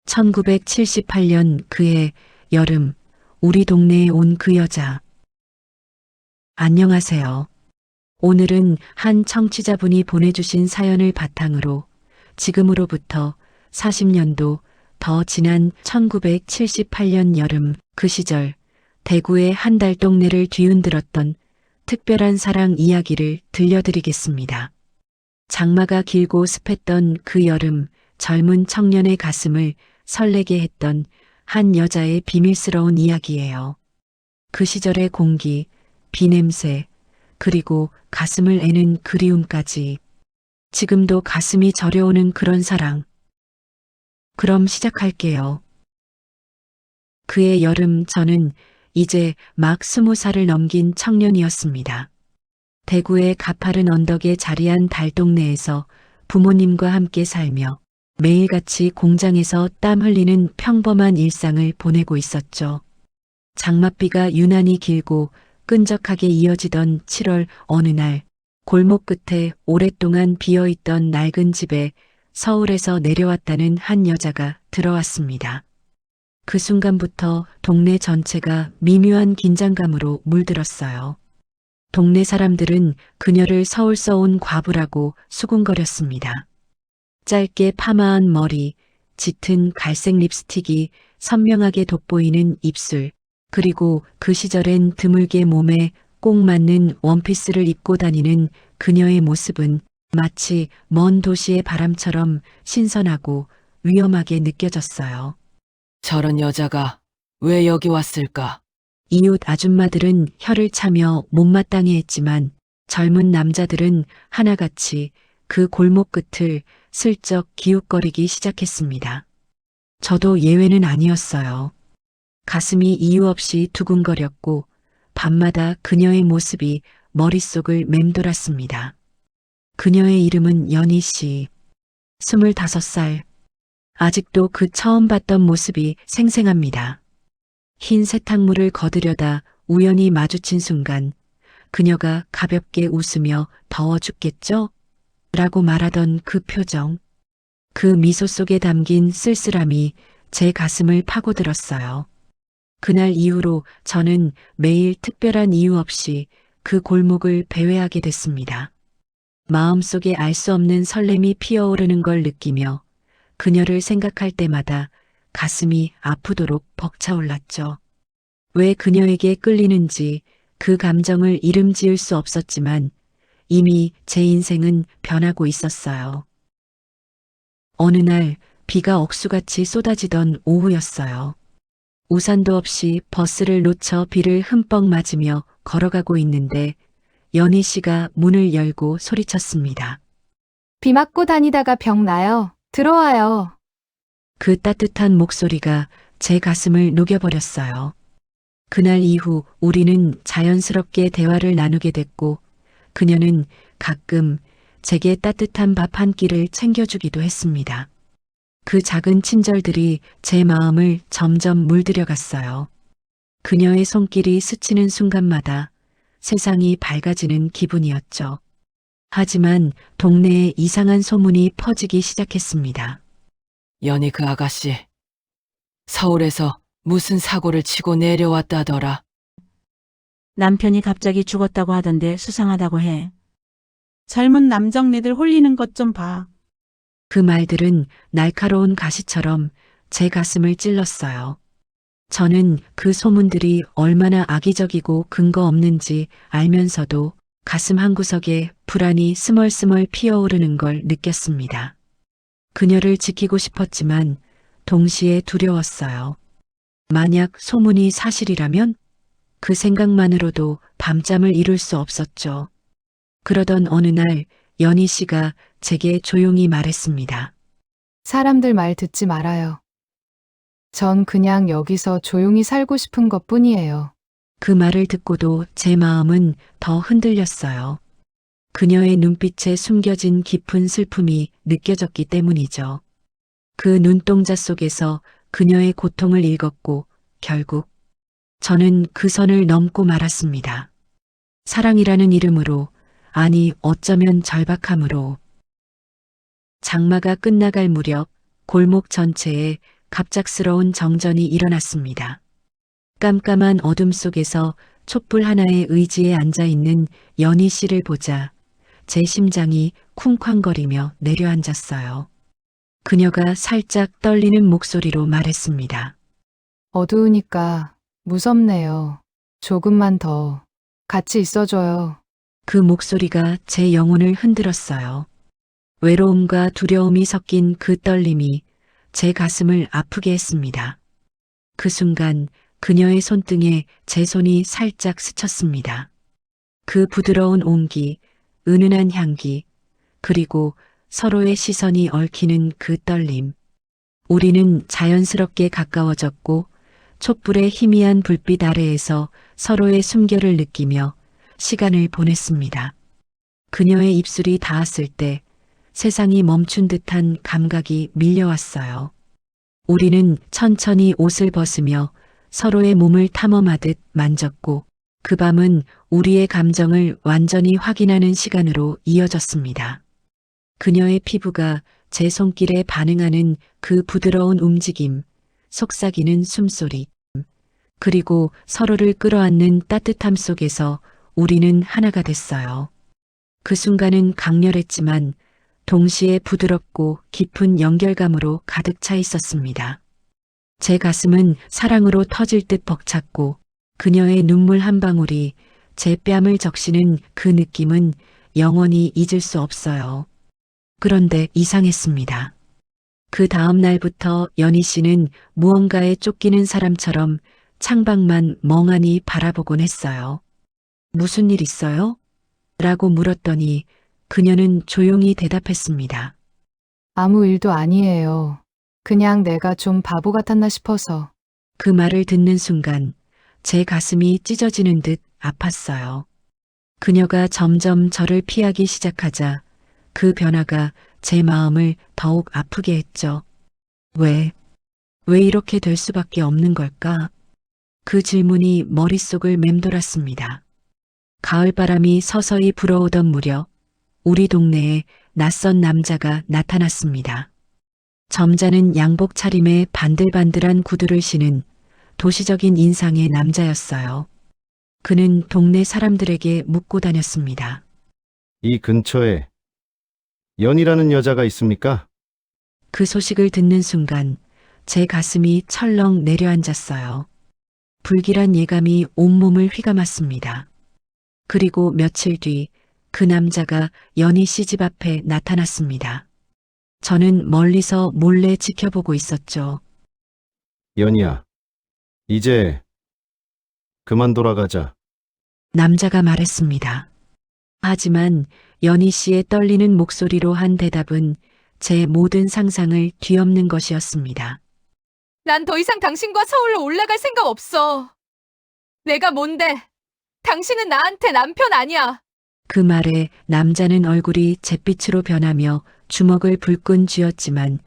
1978년 그해 여름, 우리 동네에 온 그 여자. 안녕하세요. 오늘은 한 청취자분이 보내주신 사연을 바탕으로 지금으로부터 40년도 더 지난 1978년 여름 그 시절 대구의 한 달 동네를 뒤흔들었던 특별한 사랑 이야기를 들려드리겠습니다. 장마가 길고 습했던 그 여름 젊은 청년의 가슴을 설레게 했던 한 여자의 비밀스러운 이야기예요. 그 시절의 공기, 비 냄새, 그리고 가슴을 애는 그리움까지. 지금도 가슴이 저려오는 그런 사랑. 그럼 시작할게요. 그해 여름 저는 이제 막 20살을 넘긴 청년이었습니다. 대구의 가파른 언덕에 자리한 달동네에서 부모님과 함께 살며 매일같이 공장에서 땀 흘리는 평범한 일상을 보내고 있었죠. 장맛비가 유난히 길고 끈적하게 이어지던 7월 어느 날 골목 끝에 오랫동안 비어있던 낡은 집에 서울에서 내려왔다는 한 여자가 들어왔습니다. 그 순간부터 동네 전체가 미묘한 긴장감으로 물들었어요. 동네 사람들은 그녀를 서울서 온 과부라고 수군거렸습니다. 짧게 파마한 머리, 짙은 갈색 립스틱이 선명하게 돋보이는 입술, 그리고 그 시절엔 드물게 몸에 꼭 맞는 원피스를 입고 다니는 그녀의 모습은 마치 먼 도시의 바람처럼 신선하고 위험하게 느껴졌어요. 저런 여자가 왜 여기 왔을까? 이웃 아줌마들은 혀를 차며 못마땅해 했지만 젊은 남자들은 하나같이 그 골목 끝을 슬쩍 기웃거리기 시작했습니다. 저도 예외는 아니었어요. 가슴이 이유 없이 두근거렸고 밤마다 그녀의 모습이 머릿속을 맴돌았습니다. 그녀의 이름은 연희 씨. 25살. 아직도 그 처음 봤던 모습이 생생합니다. 흰 세탁물을 거두려다 우연히 마주친 순간 그녀가 가볍게 웃으며 더워 죽겠죠? 라고 말하던 그 표정. 그 미소 속에 담긴 쓸쓸함이 제 가슴을 파고들었어요. 그날 이후로 저는 매일 특별한 이유 없이 그 골목을 배회하게 됐습니다. 마음속에 알 수 없는 설렘이 피어오르는 걸 느끼며 그녀를 생각할 때마다 가슴이 아프도록 벅차올랐죠. 왜 그녀에게 끌리는지 그 감정을 이름 지을 수 없었지만 이미 제 인생은 변하고 있었어요. 어느 날 비가 억수같이 쏟아지던 오후였어요. 우산도 없이 버스를 놓쳐 비를 흠뻑 맞으며 걸어가고 있는데 연희 씨가 문을 열고 소리쳤습니다. 비 맞고 다니다가 병 나요. 들어와요. 그 따뜻한 목소리가 제 가슴을 녹여버렸어요. 그날 이후 우리는 자연스럽게 대화를 나누게 됐고 그녀는 가끔 제게 따뜻한 밥 한 끼를 챙겨주기도 했습니다. 그 작은 친절들이 제 마음을 점점 물들여갔어요. 그녀의 손길이 스치는 순간마다 세상이 밝아지는 기분이었죠. 하지만 동네에 이상한 소문이 퍼지기 시작했습니다. 연희 그 아가씨, 서울에서 무슨 사고를 치고 내려왔다더라. 남편이 갑자기 죽었다고 하던데 수상하다고 해. 젊은 남정네들 홀리는 것 좀 봐. 그 말들은 날카로운 가시처럼 제 가슴을 찔렀어요. 저는 그 소문들이 얼마나 악의적이고 근거 없는지 알면서도 가슴 한구석에 불안이 스멀스멀 피어오르는 걸 느꼈습니다. 그녀를 지키고 싶었지만 동시에 두려웠어요. 만약 소문이 사실이라면 그 생각만으로도 밤잠을 이룰 수 없었죠. 그러던 어느 날 연희 씨가 제게 조용히 말했습니다. 사람들 말 듣지 말아요. 전 그냥 여기서 조용히 살고 싶은 것뿐이에요. 그 말을 듣고도 제 마음은 더 흔들렸어요. 그녀의 눈빛에 숨겨진 깊은 슬픔이 느껴졌기 때문이죠. 그 눈동자 속에서 그녀의 고통을 읽었고 결국 저는 그 선을 넘고 말았습니다. 사랑이라는 이름으로, 아니 어쩌면 절박함으로. 장마가 끝나갈 무렵 골목 전체에 갑작스러운 정전이 일어났습니다. 깜깜한 어둠 속에서 촛불 하나의 의지에 앉아 있는 연희 씨를 보자 제 심장이 쿵쾅거리며 내려앉았어요. 그녀가 살짝 떨리는 목소리로 말했습니다. 어두우니까 무섭네요. 조금만 더 같이 있어줘요. 그 목소리가 제 영혼을 흔들었어요. 외로움과 두려움이 섞인 그 떨림이 제 가슴을 아프게 했습니다. 그 순간 그녀의 손등에 제 손이 살짝 스쳤습니다. 그 부드러운 온기, 은은한 향기, 그리고 서로의 시선이 얽히는 그 떨림. 우리는 자연스럽게 가까워졌고 촛불의 희미한 불빛 아래에서 서로의 숨결을 느끼며 시간을 보냈습니다. 그녀의 입술이 닿았을 때 세상이 멈춘 듯한 감각이 밀려왔어요. 우리는 천천히 옷을 벗으며 서로의 몸을 탐험하듯 만졌고 그 밤은 우리의 감정을 완전히 확인하는 시간으로 이어졌습니다. 그녀의 피부가 제 손길에 반응하는 그 부드러운 움직임, 속삭이는 숨소리, 그리고 서로를 끌어안는 따뜻함 속에서 우리는 하나가 됐어요. 그 순간은 강렬했지만 동시에 부드럽고 깊은 연결감으로 가득 차 있었습니다. 제 가슴은 사랑으로 터질 듯 벅찼고 그녀의 눈물 한 방울이 제 뺨을 적시는 그 느낌은 영원히 잊을 수 없어요. 그런데 이상했습니다. 그 다음 날부터 연희 씨는 무언가에 쫓기는 사람처럼 창밖만 멍하니 바라보곤 했어요. 무슨 일 있어요? 라고 물었더니 그녀는 조용히 대답했습니다. 아무 일도 아니에요. 그냥 내가 좀 바보 같았나 싶어서. 그 말을 듣는 순간 제 가슴이 찢어지는 듯 아팠어요. 그녀가 점점 저를 피하기 시작하자 그 변화가 제 마음을 더욱 아프게 했죠. 왜 이렇게 될 수밖에 없는 걸까? 그 질문이 머릿속을 맴돌았습니다. 가을바람이 서서히 불어오던 무렵 우리 동네에 낯선 남자가 나타났습니다. 점잖은 양복 차림에 반들반들한 구두를 신은 도시적인 인상의 남자였어요. 그는 동네 사람들에게 묻고 다녔습니다. 이 근처에 연이라는 여자가 있습니까? 그 소식을 듣는 순간 제 가슴이 철렁 내려앉았어요. 불길한 예감이 온몸을 휘감았습니다. 그리고 며칠 뒤 그 남자가 연희 씨 집 앞에 나타났습니다. 저는 멀리서 몰래 지켜보고 있었죠. 연이야, 이제 그만 돌아가자. 남자가 말했습니다. 하지만 연희 씨의 떨리는 목소리로 한 대답은 제 모든 상상을 뒤엎는 것이었습니다. 난 더 이상 당신과 서울로 올라갈 생각 없어. 내가 뭔데? 당신은 나한테 남편 아니야. 그 말에 남자는 얼굴이 잿빛으로 변하며 주먹을 불끈 쥐었지만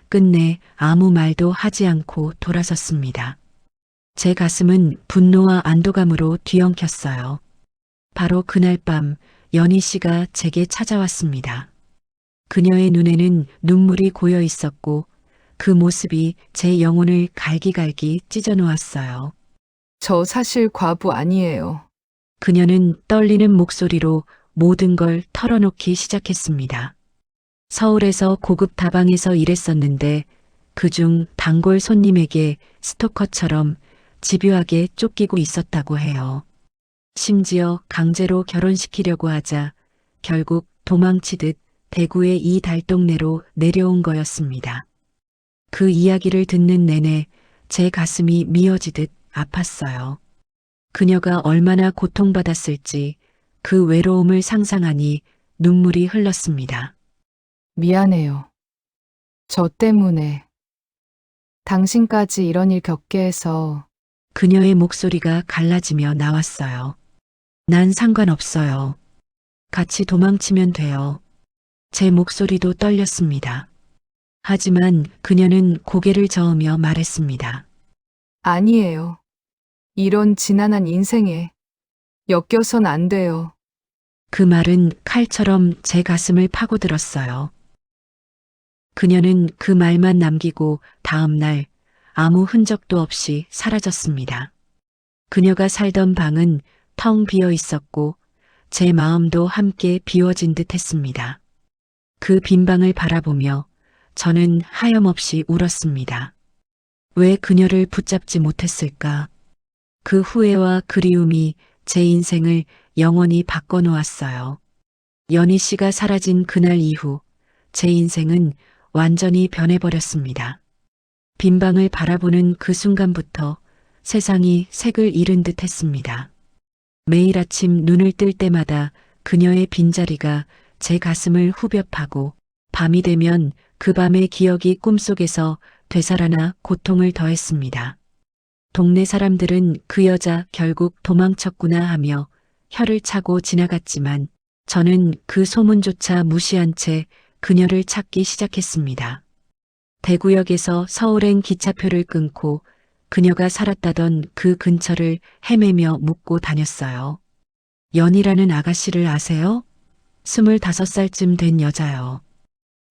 끝내 아무 말도 하지 않고 돌아섰습니다. 제 가슴은 분노와 안도감으로 뒤엉켰어요. 바로 그날 밤 연희 씨가 제게 찾아왔습니다. 그녀의 눈에는 눈물이 고여 있었고 그 모습이 제 영혼을 갈기갈기 찢어 놓았어요. 저 사실 과부 아니에요. 그녀는 떨리는 목소리로 모든 걸 털어놓기 시작했습니다. 서울에서 고급 다방에서 일했었는데 그중 단골 손님에게 스토커처럼 집요하게 쫓기고 있었다고 해요. 심지어 강제로 결혼시키려고 하자 결국 도망치듯 대구의 이 달동네로 내려온 거였습니다. 그 이야기를 듣는 내내 제 가슴이 미어지듯 아팠어요. 그녀가 얼마나 고통받았을지 그 외로움을 상상하니 눈물이 흘렀습니다. 미안해요. 저 때문에 당신까지 이런 일 겪게 해서. 그녀의 목소리가 갈라지며 나왔어요. 난 상관없어요. 같이 도망치면 돼요. 제 목소리도 떨렸습니다. 하지만 그녀는 고개를 저으며 말했습니다. 아니에요. 이런 지난한 인생에 엮여선 안 돼요. 그 말은 칼처럼 제 가슴을 파고들었어요. 그녀는 그 말만 남기고 다음 날 아무 흔적도 없이 사라졌습니다. 그녀가 살던 방은 텅 비어 있었고 제 마음도 함께 비워진 듯 했습니다. 그 빈 방을 바라보며 저는 하염없이 울었습니다. 왜 그녀를 붙잡지 못했을까? 그 후회와 그리움이 제 인생을 영원히 바꿔놓았어요. 연희 씨가 사라진 그날 이후 제 인생은 완전히 변해버렸습니다. 빈 방을 바라보는 그 순간부터 세상이 색을 잃은 듯 했습니다. 매일 아침 눈을 뜰 때마다 그녀의 빈자리가 제 가슴을 후벼 파고 밤이 되면 그 밤의 기억이 꿈속에서 되살아나 고통을 더했습니다. 동네 사람들은 그 여자 결국 도망쳤구나 하며 혀를 차고 지나갔지만 저는 그 소문조차 무시한 채 그녀를 찾기 시작했습니다. 대구역에서 서울행 기차표를 끊고 그녀가 살았다던 그 근처를 헤매며 묻고 다녔어요. 연희라는 아가씨를 아세요? 25살쯤 된 여자요.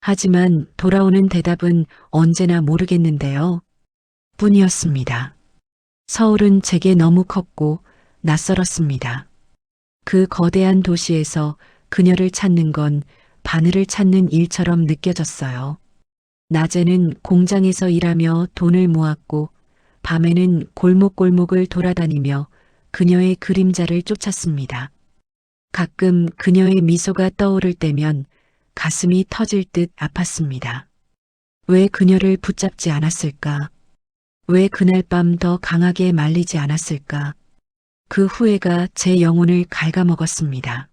하지만 돌아오는 대답은 언제나 모르겠는데요. 뿐이었습니다. 서울은 제게 너무 컸고 낯설었습니다. 그 거대한 도시에서 그녀를 찾는 건 바늘을 찾는 일처럼 느껴졌어요. 낮에는 공장에서 일하며 돈을 모았고 밤에는 골목골목을 돌아다니며 그녀의 그림자를 쫓았습니다. 가끔 그녀의 미소가 떠오를 때면 가슴이 터질 듯 아팠습니다. 왜 그녀를 붙잡지 않았을까? 왜 그날 밤 더 강하게 말리지 않았을까? 그 후회가 제 영혼을 갉아먹었습니다.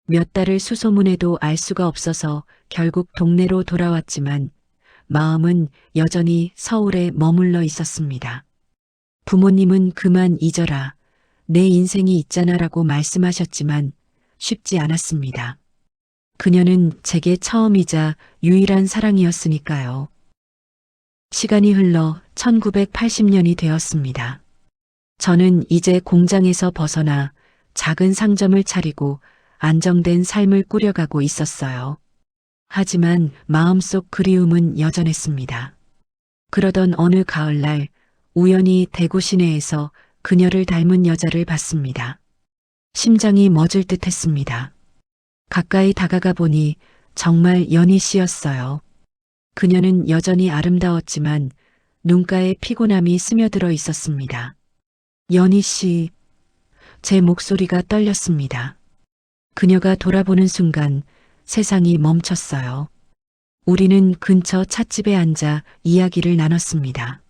몇 달을 수소문해도 알 수가 없어서 결국 동네로 돌아왔지만 마음은 여전히 서울에 머물러 있었습니다. 부모님은 그만 잊어라. 내 인생이 있잖아라고 말씀하셨지만 쉽지 않았습니다. 그녀는 제게 처음이자 유일한 사랑이었으니까요. 시간이 흘러 1980년이 되었습니다. 저는 이제 공장에서 벗어나 작은 상점을 차리고 안정된 삶을 꾸려가고 있었어요. 하지만 마음속 그리움은 여전했습니다. 그러던 어느 가을날 우연히 대구 시내에서 그녀를 닮은 여자를 봤습니다. 심장이 멎을 듯 했습니다. 가까이 다가가 보니 정말 연희 씨였어요. 그녀는 여전히 아름다웠지만 눈가에 피곤함이 스며들어 있었습니다. 연희 씨, 제 목소리가 떨렸습니다. 그녀가 돌아보는 순간 세상이 멈췄어요. 우리는 근처 찻집에 앉아 이야기를 나눴습니다.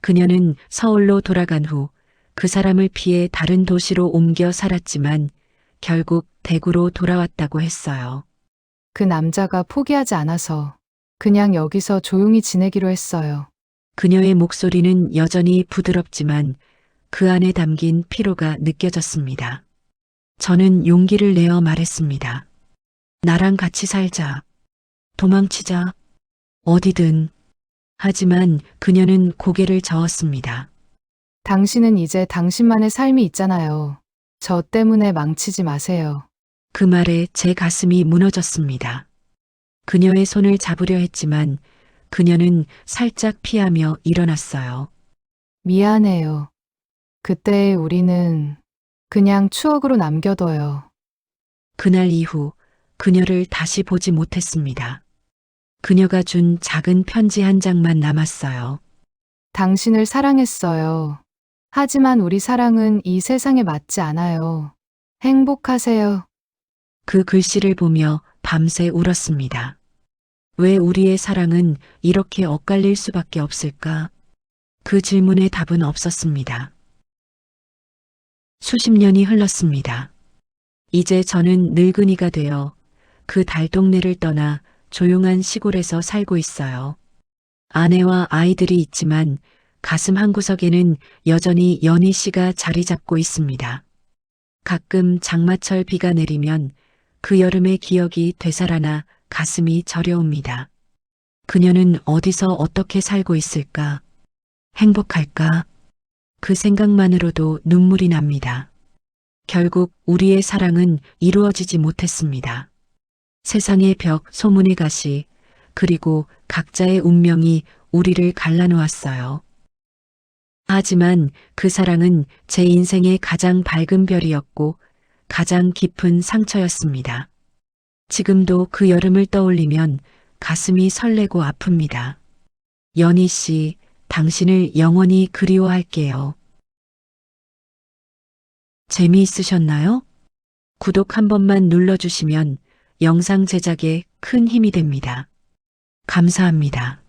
그녀는 서울로 돌아간 후 그 사람을 피해 다른 도시로 옮겨 살았지만 결국 대구로 돌아왔다고 했어요. 그 남자가 포기하지 않아서 그냥 여기서 조용히 지내기로 했어요. 그녀의 목소리는 여전히 부드럽지만 그 안에 담긴 피로가 느껴졌습니다. 저는 용기를 내어 말했습니다. 나랑 같이 살자. 도망치자. 어디든. 하지만 그녀는 고개를 저었습니다. 당신은 이제 당신만의 삶이 있잖아요. 저 때문에 망치지 마세요. 그 말에 제 가슴이 무너졌습니다. 그녀의 손을 잡으려 했지만 그녀는 살짝 피하며 일어났어요. 미안해요. 그때의 우리는 그냥 추억으로 남겨둬요. 그날 이후 그녀를 다시 보지 못했습니다. 그녀가 준 작은 편지 한 장만 남았어요. 당신을 사랑했어요. 하지만 우리 사랑은 이 세상에 맞지 않아요. 행복하세요. 그 글씨를 보며 밤새 울었습니다. 왜 우리의 사랑은 이렇게 엇갈릴 수밖에 없을까? 그 질문에 답은 없었습니다. 수십 년이 흘렀습니다. 이제 저는 늙은이가 되어 그 달동네를 떠나 조용한 시골에서 살고 있어요. 아내와 아이들이 있지만 가슴 한구석에는 여전히 연희 씨가 자리 잡고 있습니다. 가끔 장마철 비가 내리면 그 여름의 기억이 되살아나 가슴이 저려옵니다. 그녀는 어디서 어떻게 살고 있을까? 행복할까? 그 생각만으로도 눈물이 납니다. 결국 우리의 사랑은 이루어지지 못했습니다. 세상의 벽, 소문의 가시, 그리고 각자의 운명이 우리를 갈라놓았어요. 하지만 그 사랑은 제 인생의 가장 밝은 별이었고 가장 깊은 상처였습니다. 지금도 그 여름을 떠올리면 가슴이 설레고 아픕니다. 연희 씨, 당신을 영원히 그리워할게요. 재미있으셨나요? 구독 한 번만 눌러주시면 영상 제작에 큰 힘이 됩니다. 감사합니다.